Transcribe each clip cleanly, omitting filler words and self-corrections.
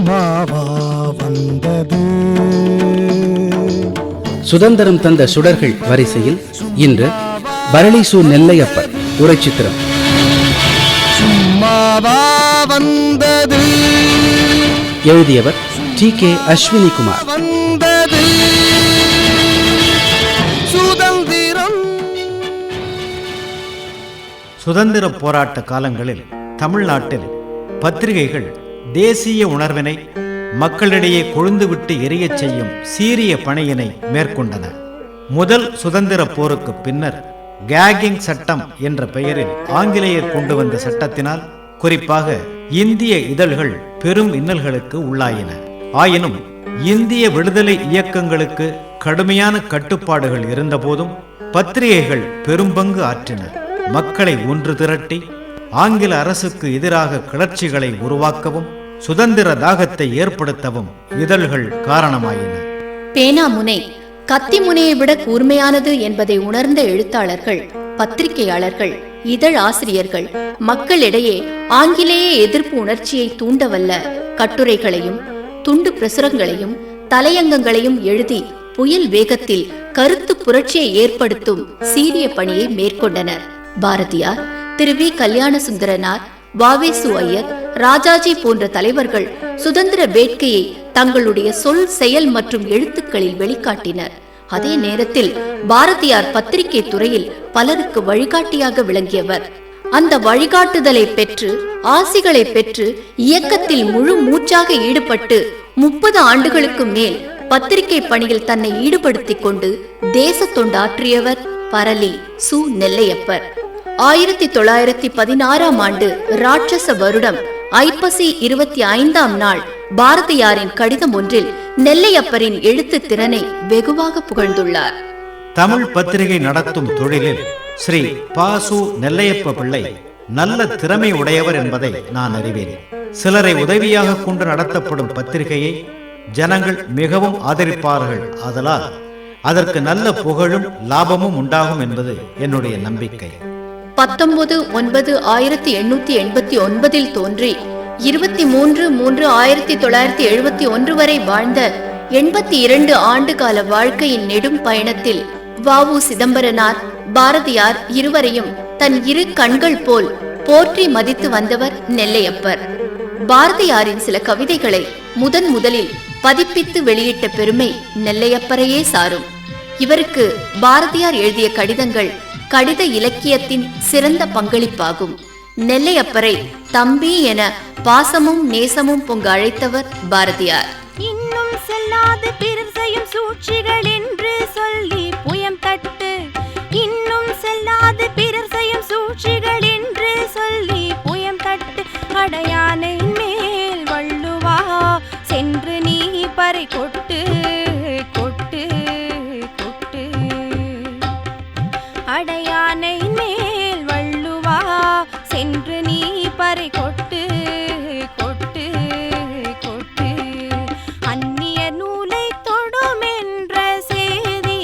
சும்மாவா வந்தது. சுதந்திரம் தந்த சுடர்கள் வரிசையில் இன்று பரளி சு. நெல்லையப்பர் உரைச்சித்திரம். சும்மாவா வந்தது. எழுதியவர் T.K. அஸ்வினி குமார். வந்தது சுதந்திரம். சுதந்திர போராட்ட காலங்களில் தமிழ்நாட்டில் பத்திரிகைகள் தேசிய உணர்வினை மக்களிடையே கொழுந்துவிட்டு எரியச் செய்யும் சீரிய பணியினை மேற்கொண்டன. முதல் சுதந்திர போருக்கு பின்னர் கேகிங் சட்டம் என்ற பெயரில் ஆங்கிலேயர் கொண்டு வந்த சட்டத்தினால் குறிப்பாக இந்திய இதழ்கள் பெரும் இன்னல்களுக்கு உள்ளாயின. ஆயினும் இந்திய விடுதலை இயக்கங்களுக்கு கடுமையான கட்டுப்பாடுகள் இருந்தபோதும் பத்திரிகைகள் பெரும்பங்கு ஆற்றின. மக்களை ஒன்று திரட்டி ஆங்கில அரசுக்கு எதிராக கிளர்ச்சிகளை உருவாக்கவும் சுதந்திர தாகத்தை ஏற்படுத்தவும் இதழ்கள் காரணமாயின. பேனா முனை கத்தி முனையை விட கூர்மையானது என்பதை உணர்ந்த எழுத்தாளர்கள், பத்திரிகையாளர்கள், இதழ் ஆசிரியர்கள் மக்களிடையே ஆங்கிலேய எதிர்ப்பு உணர்ச்சியை தூண்டவல்ல கட்டுரைகளையும் துண்டு பிரசுரங்களையும் தலையங்கங்களையும் எழுதி புயல் வேகத்தில் கருத்து புரட்சியை ஏற்படுத்தும் சீரிய பணியை மேற்கொண்டனர். பாரதியார், திரு வி. கல்யாண சுந்தரனார், வ.வே.சு. ஐயர், ராஜாஜி போன்ற தலைவர்கள் சுதந்திர வேட்கையை தங்களுடைய சொல், செயல் மற்றும் எழுத்துக்களில் வெளிக்காட்டினர். அதே நேரத்தில் பாரதியார் பத்திரிகை துறையில் பலருக்கு வழிகாட்டியாக விளங்கியவர். அந்த வழிகாட்டுதலை பெற்று ஆசிகளை பெற்று இயக்கத்தில் முழு மூச்சாக ஈடுபட்டு 30 ஆண்டுகளுக்கு மேல் பத்திரிகை பணியில் தன்னை ஈடுபடுத்திக் கொண்டு தேச தொண்டாற்றியவர் பரளி சு. நெல்லையப்பர். 1916ஆம் ஆண்டு ராட்சச வருடம் ஐப்பசி 25ஆம் நாள் பாரதியாரின் கடிதம் ஒன்றில் நெல்லையப்பரின் எழுத்து திறனை வெகுவாக புகழ்ந்துள்ளார். தமிழ் பத்திரிகை நடத்தும் தொழிலில் ஸ்ரீ பா. சு. நெல்லையப்ப பிள்ளை நல்ல திறமை உடையவர் என்பதை நான் அறிவேன். சிலரை உதவியாக கொண்டு நடத்தப்படும் பத்திரிகையை ஜனங்கள் மிகவும் ஆதரிப்பார்கள். ஆதலால் அதற்கு நல்ல புகழும் லாபமும் உண்டாகும் என்பது என்னுடைய நம்பிக்கை. 19/9/1889 தோன்றி 23/3/1971 வரை வாழ்ந்த 82 ஆண்டு கால வாழ்க்கையின் நெடும் பயணத்தில் வ.உ. சிதம்பரனார், பாரதியார் இருவரையும் தன் இரு கண்கள் போல் போற்றி மதித்து வந்தவர் நெல்லையப்பர். பாரதியாரின் சில கவிதைகளை முதலில் பதிப்பித்து வெளியிட்ட பெருமை நெல்லையப்பரையே சாரும். இவருக்கு பாரதியார் எழுதிய கடிதங்கள் கடித இலக்கியத்தின் சிறந்த பங்களிப்பாகும். நெல்லையப்பரை தம்பி என பாசமும் நேசமும் பொங்க அழைத்தவர் பாரதியார். இன்னும் செல்லாது பிறர் செய்யும் சூழ்ச்சிகள் என்று சொல்லி புயம் தட்டு, இன்னும் செல்லாது பிறர் செய்யும் சூழ்ச்சிகள் என்று சொல்லி புயம் தட்டு, அடையானை மேல் வள்ளுவா சென்று நீ பறை கொட்டு கொட்டு கொட்டு, அடையானை மேல் வள்ளுவா சென்று நீ பறை கொட்டு கொட்டு கொட்டு, அந்நிய நூலை தொடும் என்ற செய்தி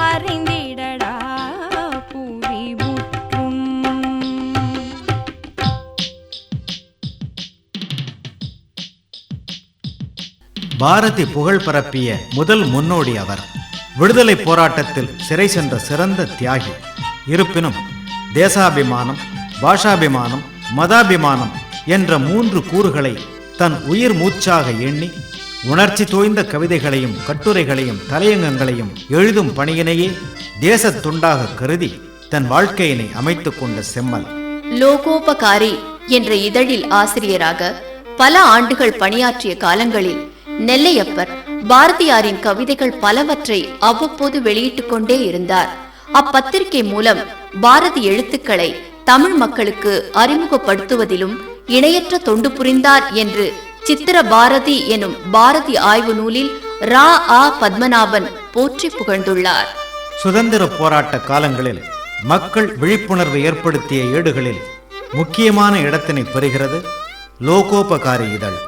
அறிந்திடடா புவி முற்றும். பாரதி புகழ் பரப்பிய முதல் முன்னோடி அவர். விடுதலை போராட்டத்தில் சிறை சென்ற சிறந்த தியாகி. இருப்பினும் தேசாபிமானம், பாஷாபிமானம், மதாபிமானம் என்ற 3 கூறுகளை தன் உயிர் மூச்சாக எண்ணி உணர்ச்சி தோய்ந்த கவிதைகளையும் கட்டுரைகளையும் தலையங்கங்களையும் எழுதும் பணியினையே தேசத் துண்டாக கருதி தன் வாழ்க்கையினை அமைத்துக் கொண்ட செம்மல். லோகோபகாரி என்ற இதழில் ஆசிரியராக பல ஆண்டுகள் பணியாற்றிய காலங்களில் நெல்லையப்பர் பாரதியாரின் கவிதைகள் பலவற்றை அவ்வப்போது வெளியிட்டுக் கொண்டே இருந்தார். அப்பத்திரிகை மூலம் பாரதி எழுத்துக்களை தமிழ் மக்களுக்கு அறிமுகப்படுத்துவதிலும் இணையற்ற தொண்டு புரிந்தார் என்று சித்திர பாரதி எனும் பாரதி ஆய்வு நூலில் ரா. ஆ. பத்மநாபன் போற்றி புகழ்ந்துள்ளார். சுதந்திர போராட்ட காலங்களில் மக்கள் விழிப்புணர்வு ஏற்படுத்திய ஏடுகளில் முக்கியமான இடத்தினை பெறுகிறது லோகோபகாரி இதழ்.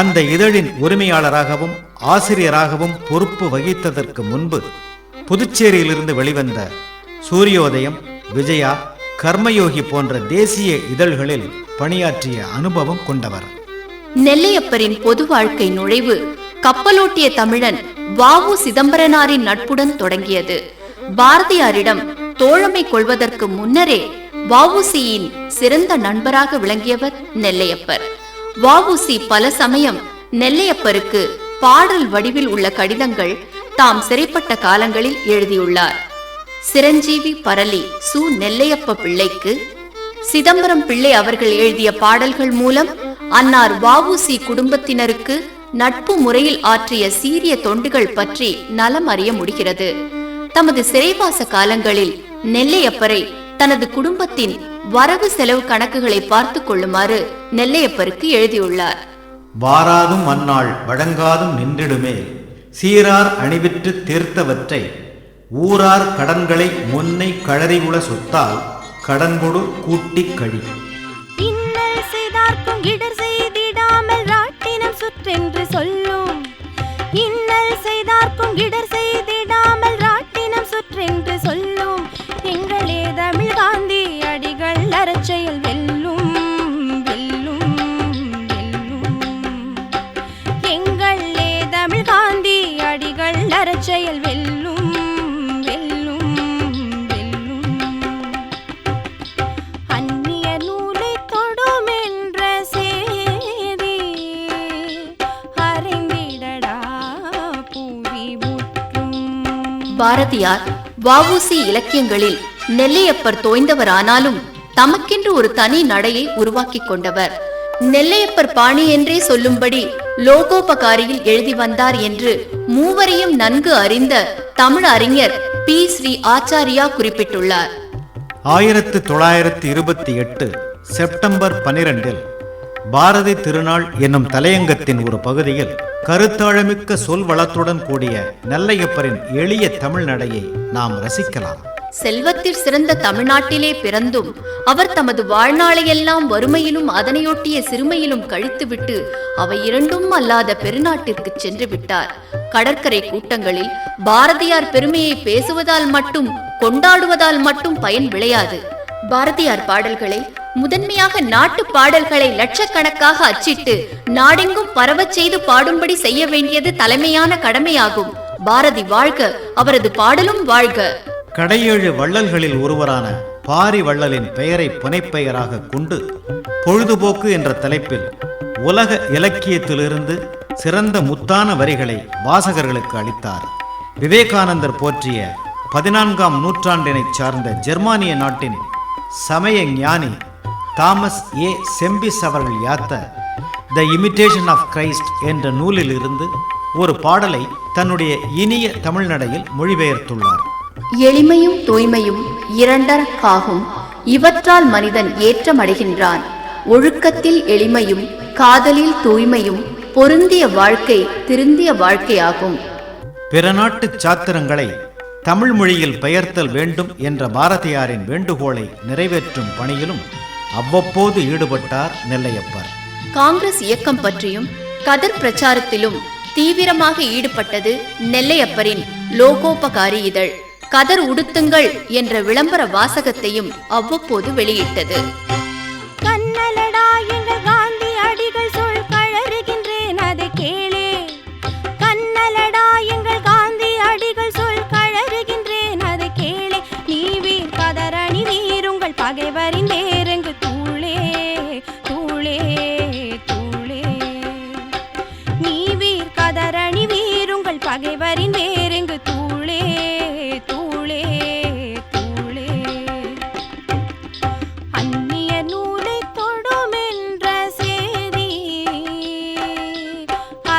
அந்த இதழின் உரிமையாளராகவும் ஆசிரியராகவும் பொறுப்பு வகித்ததற்கு முன்பு புதுச்சேரியிலிருந்து வெளிவந்த சூரியோதயம், விஜயா, கர்மயோகி போன்ற தேசிய இதழ்களில் பணியாற்றிய அனுபவம் கொண்டவர். நெல்லையப்பரின் பொது வாழ்க்கை நுழைவு கப்பலோட்டிய தமிழன் வ.உ. சிதம்பரனாரின் நட்புடன் தொடங்கியது. பாரதியாரிடம் தோழமை கொள்வதற்கு முன்னரே வ.உ.சி.யின் சிறந்த நண்பராக விளங்கியவர் நெல்லையப்பர். வ.உ.சி. பல சமயம் நெல்லையப்பருக்கு பாடல் வடிவில் உள்ள கடிதங்கள் தாம் சிறைப்பட்ட காலங்களில் எழுதியுள்ளார். சிரஞ்சீவி பரளி சு. நெல்லையப்ப பிள்ளைக்கு சிதம்பரம் பிள்ளை அவர்கள் எழுதிய பாடல்கள் மூலம் அன்னார் வ.உ.சி. குடும்பத்தினருக்கு நட்பு முறையில் ஆற்றிய சீரிய தொண்டுகள் பற்றி நலம் அறிய முடிகிறது. தமது சிறைவாச காலங்களில் நெல்லையப்பரை தனது குடும்பத்தின் வரவு செலவு கணக்குகளை பார்த்துக் கொள்ளுமாறு நெல்லையப்பருக்கு எழுதியுள்ளார். வாராதும் அந்நாள் வழங்காதும் நின்றிடுமே சீரார் அணிவிற்று தீர்த்தவற்றை ஊரார் கடன்களை முன்னை கழறிவுள சொத்தால் கடன்கொடு கூட்டிக் கழி. இன்னல் செய்தார்க்கும் இடர் செய்திடாமல் ராட்டினம் சுற்றென்று சொல்லும். இன்னல் செய்தார்க்கும் இடர் செய்திடாமல் ராட்டினம் சுற்றென்று சொல்லும். எங்களே தமிழ் காந்தி அடிகள் அறச்செயல் வெல்லும் வெல்லும் வெல்லும். எங்களே தமிழ் காந்தி அடிகள் அறச்செயல் வெல்லும் வெல்லும் வெல்லும். அந்நிய நூலை தொடும் என்ற சேதி அறிந்திடடா பூவி முற்றும். பாரதியார் வ.உ.சி. இலக்கியங்களில் நெல்லையப்பர் தோய்ந்தவரானாலும் தமக்கென்று ஒரு தனி நடையை உருவாக்கிக் கொண்டவர். நெல்லையப்பர் பாணி என்றே சொல்லும்படி லோகோபகாரியில் எழுதி வந்தார் என்று மூவரையும் நன்கு அறிந்த தமிழ் அறிஞர் பி. ஸ்ரீ ஆச்சாரியா குறிப்பிட்டுள்ளார். 1928 செப்டம்பர் 12 பாரதி திருநாள் என்னும் தலையங்கத்தின் ஒரு பகுதியில் கருத்தாழமிக்க சொல் வளத்துடன் கூடிய நெல்லையப்பரின் எளிய தமிழ் நடையை நாம் ரசிக்கலாம். செல்வத்தில் சிறந்த தமிழ்நாட்டிலே பிறந்தும் அவர் தமது வாழ்நாளையெல்லாம் வறுமையிலும் அதனையொட்டிய சிறுமையிலும் கழித்துவிட்டு அவை இரண்டும் அல்லாத பெருநாட்டிற்கு சென்று விட்டார். கடற்கரை கூட்டங்களில் பாரதியார் பெருமையை பேசுவதால் மட்டும் கொண்டாடுவதால் மட்டும் பயன் விளையாது. பாரதியார் பாடல்களை முதன்மையாக நாட்டு பாடல்களை லட்சக்கணக்காக அச்சிட்டு நாடெங்கும் பரவச் செய்து பாடும்படி செய்ய வேண்டியது தலைமையான கடமையாகும். பாரதி வாழ்க, அவரது பாடலும் வாழ்க. கடையேழு வள்ளல்களில் ஒருவரான பாரி வள்ளலின் பெயரை புனைப்பெயராக கொண்டு பொழுதுபோக்கு என்ற தலைப்பில் உலக இலக்கியத்திலிருந்து சிறந்த முத்தான வரிகளை வாசகர்களுக்கு அளித்தார். விவேகானந்தர் போற்றிய 14ஆம் நூற்றாண்டினைச் சார்ந்த ஜெர்மானிய நாட்டின் சமய ஞானி தாமஸ் ஏ. செம்பிஸ் அவர்கள் யாத்த த இமிட்டேஷன் ஆஃப் கிரைஸ்ட் என்ற நூலில் இருந்து ஒரு பாடலை தன்னுடைய இனிய தமிழ்நடையில் மொழிபெயர்த்துள்ளார். எளிமையும் தூய்மையும் இரண்டரக்காகும், இவற்றால் மனிதன் ஏற்றமடைகின்றான். ஒழுக்கத்தில் எளிமையும் காதலில் தூய்மையும் பொருந்திய வாழ்க்கை திருந்திய வாழ்க்கையாகும். பிற நாட்டு சாத்திரங்களை தமிழ் மொழியில் பெயர்த்தல் வேண்டும் என்ற பாரதியாரின் வேண்டுகோளை நிறைவேற்றும் பணியிலும் அவ்வப்போது ஈடுபட்டார் நெல்லையப்பர். காங்கிரஸ் இயக்கம் பற்றியும் கதர் பிரச்சாரத்திலும் தீவிரமாக ஈடுபட்டது நெல்லையப்பரின் லோகோபகாரி இதழ். கதர் உடுத்துங்கள் என்ற விளம்பர வாசகத்தையும் அவ்வப்போது வெளியிட்டது. கண்ணலடா எங்கள் காந்தி அடிகள் சொல் கழறுகின்றேன் அதை கேளே. கண்ணலடா எங்கள் காந்தி அடிகள் சொல் கழறுகின்றேன் அதை கேளே. நீ வீர் கதரணி வீருங்கள் பகைவரின் வேறெங்கு தூளே தூளே தூளே. நீ வீர் கதரணி வீருங்கள் பகைவரின் வேறெங்கு தூளே தூளே தூளே. அந்நிய நூலை தொடும் என்ற சேதி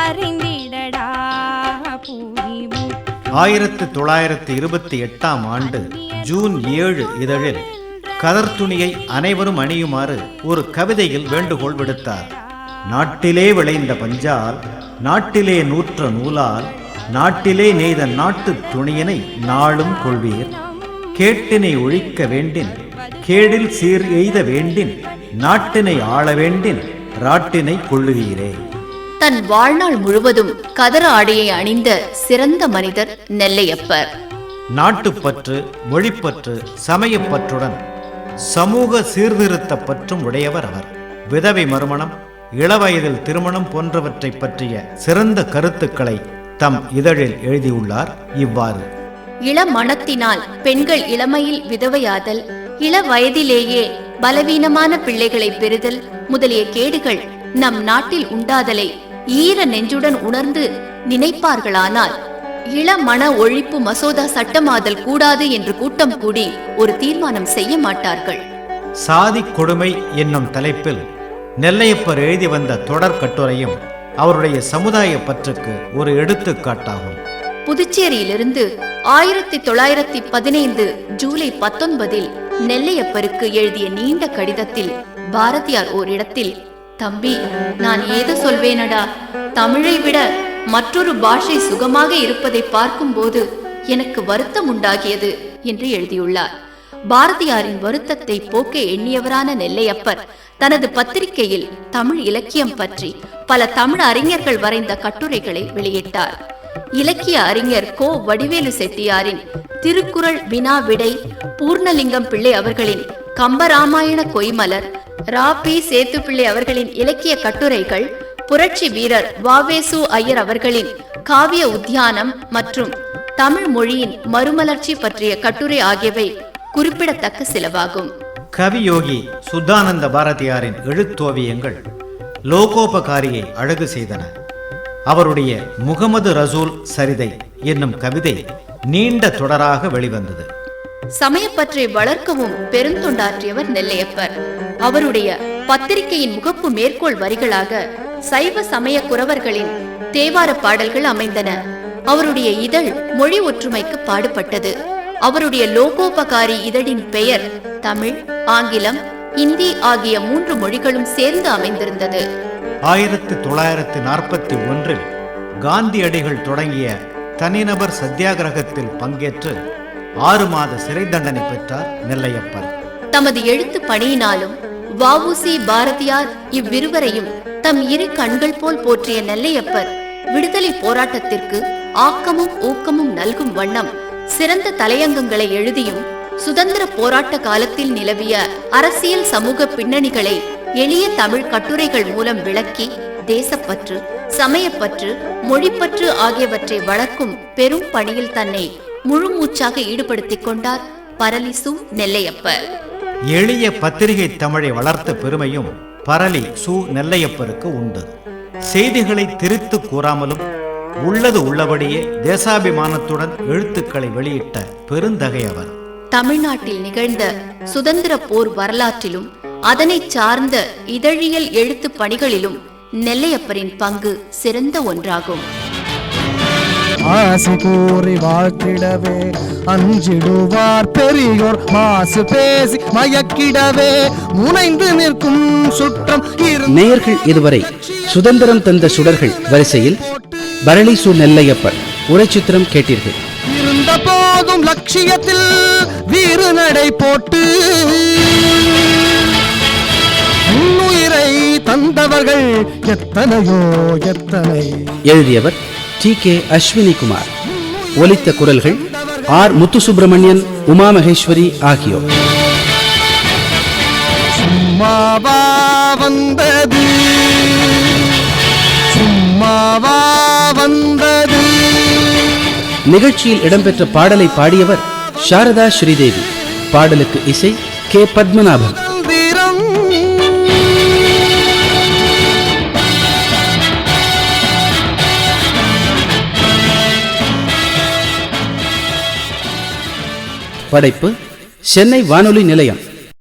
அறிந்திடடா பூரி முற்றும். 1928ஆம் ஆண்டு ஜூன் 7 இதழில் கதர் துணியை அனைவரும் அணியுமாறு ஒரு கவிதையில் வேண்டுகோள் விடுத்தார். நாட்டிலே விளைந்த பஞ்சால், நாட்டிலே நூற்ற நூலால், நாட்டிலே நெய்த நாட்டு துணியினை நாளும் கொள்வீர். கேட்டினை ஒழிக்க வேண்டின், கேடில் சீர் எய்த வேண்டின், நாட்டினை ஆள வேண்டின், ராட்டினை கொள்ளுவீரே. தன் வாழ்நாள் முழுவதும் கதர் ஆடையை அணிந்த சிறந்த மனிதர் நெல்லையப்பர். நாட்டுப்பற்று, மொழிப்பற்று, சமயப்பற்றுடன் சமூக சீர்திருத்த பற்றும் உடையவர் அவர். விதவை மறுமணம், இளவயதில் திருமணம் போன்றவற்றை பற்றிய சிறந்த கருத்துக்களை தம் இதழில் எழுதியுள்ளார் இவ்வாறு: இளமணத்தினால் பெண்கள் இளமையில் விதவையாதல், இள வயதிலேயே பலவீனமான பிள்ளைகளை பெறுதல் முதலிய கேடுகள் நம் நாட்டில் உண்டாதலை ஈர நெஞ்சுடன் உணர்ந்து நினைப்பார்களானால் இளமண ஒழிப்பு மசோதா சட்டமாதல் கூடாது என்று கூட்டம் கூடி ஒரு தீர்மானம் செய்ய மாட்டார்கள். சாதி கொடுமை என்னும் தலைப்பில் நெல்லையப்பர் எழுதி வந்த தொடர் கட்டுரையும் அவருடைய சமுதாய பற்றுக்கு ஒரு எடுத்துக்காட்டாகும். புதுச்சேரியிலிருந்து 1915 ஜூலை 19 நெல்லையப்பருக்கு எழுதிய நீண்ட கடிதத்தில் பாரதியார் ஓரிடத்தில், "தம்பி, நான் ஏதோ சொல்வேனடா, தமிழை விட மற்றொரு பாஷை சுகமாக இருப்பதை பார்க்கும்போது எனக்கு வருத்தம் உண்டாகியது" என்று எழுதியுள்ளார். பாரதியாரின் வருத்தத்தை போக்க எண்ணியவரான நெல்லையப்பர் தனது பத்திரிகையில் தமிழ் இலக்கியம் பற்றி பல தமிழ் அறிஞர்கள் வரைந்த கட்டுரைகளை வெளியிட்டார். இலக்கிய அறிஞர் கோ வடிவேலு செட்டியாரின் திருக்குறள் வினா விடை, பூர்ணலிங்கம் பிள்ளை அவர்களின் கம்பராமாயண கொய்மலர், ரா. பி. சேத்துப்பிள்ளை அவர்களின் இலக்கிய கட்டுரைகள், புரட்சி வீரர் வ.வே.சு. ஐயர் அவர்களின் காவிய உத்தியானம் மற்றும் தமிழ் மொழியின் மறுமலர்ச்சி பற்றிய கட்டுரை ஆகியவை குறிப்பிடத்தக்க சிலவாகும். கவியோகி சுத்தானந்த பாரதியாரின் எழுத்தோவியங்கள் லோகோபகாரியை அழகு செய்தன. அவருடைய முகமது ரசூல் சரிதை என்னும் கவிதை நீண்ட தொடராக வெளிவந்தது. சமயப்பற்றை வளர்க்கவும் பெருந்தொண்டாற்றியவர் நெல்லையப்பர். அவருடைய பத்திரிகையின் முகப்பு மேற்கோள் வரிகளாக சைவ சமய குரவர்களின் தேவார பாடல்கள் அமைந்தன. அவருடைய இதழ் மொழி ஒற்றுமைக்கு பாடுபட்டது. அவருடைய லோகோபகாரி இதழின் பெயர் தமிழ், ஆங்கிலம், இந்தி ஆகிய 3 மொழிகளும் சேர்ந்து அமைந்திருந்தது. 1941 காந்தியடிகள் தொடங்கிய தனிநபர் சத்தியாகிரகத்தில் பங்கேற்று 6 மாத சிறை தண்டனை பெற்றார் நெல்லையப்பர். தமது எழுத்து பணியினாலும் வ.உ.சி. பாரதியார் இவ்விருவரையும் தம் இரு கண்கள் போல் போற்றிய நெல்லையப்பர் விடுதலை போராட்டத்திற்கு ஆக்கமும் ஊக்கமும் நல்கும் வண்ணம் சிறந்த தலையங்கங்களை எழுதியும் சுதந்திர போராட்ட காலத்தில் நிலவிய அரசியல் சமூக பின்னணிகளை எளிய தமிழ் கட்டுரைகள் மூலம் விளக்கி தேசப்பற்று, சமயப்பற்று, மொழிப்பற்று ஆகியவற்றை வளர்க்கும் பெரும் பணியில் தன்னை முழுமூச்சாக ஈடுபடுத்திக் கொண்டார் பரளி சு. நெல்லையப்பர். எளிய பத்திரிகை தமிழை வளர்த்த பெருமையும் பரளி சு. நெல்லையப்பருக்கு உண்டு. செய்திகளை திரித்து கூறாமலும் உள்ளது உள்ளபடியே தேசாபிமானத்துடன் எழுத்துக்களை வெளியிட்ட பெருந்தகை அவர். தமிழ்நாட்டில் நிகழ்ந்த சுதந்திர போர் வரலாற்றிலும் அதனை சார்ந்த இதழியல் எழுத்து பணிகளிலும் நெல்லையப்பரின் பங்கு சிறந்த ஒன்றாகும். ஆசி கூறி வாழ்த்திடவே அஞ்சிடுவார் பெரியோர், மாசு பேசி மயக்கிடவே முனைந்து நிற்கும் சுற்றம். நேயர்கள் இதுவரை சுதந்திரம் தந்த சுடர்கள் வரிசையில் பரளி சு. நெல்லையப்பர் உரைச்சித்திரம் கேட்டீர்கள். இருந்த போதும் லட்சியத்தில் வீறு நடை போட்டு உயிரை தந்தவர்கள் எத்தனையோ எத்தனை. எழுதியவர் டி.கே. அஸ்வினி குமார். ஒலித்த குரல்கள் ஆர். முத்துசுப்பிரமணியன், உமா மகேஸ்வரி ஆகியோர். சும்மாவா வந்தது, சும்மாவா வந்தது. நிகழ்ச்சியில் இடம்பெற்ற பாடலை பாடியவர் சாரதா ஸ்ரீதேவி. பாடலுக்கு இசை கே. பத்மநாபன். படைப்பு சென்னை வானொலி நிலையம்.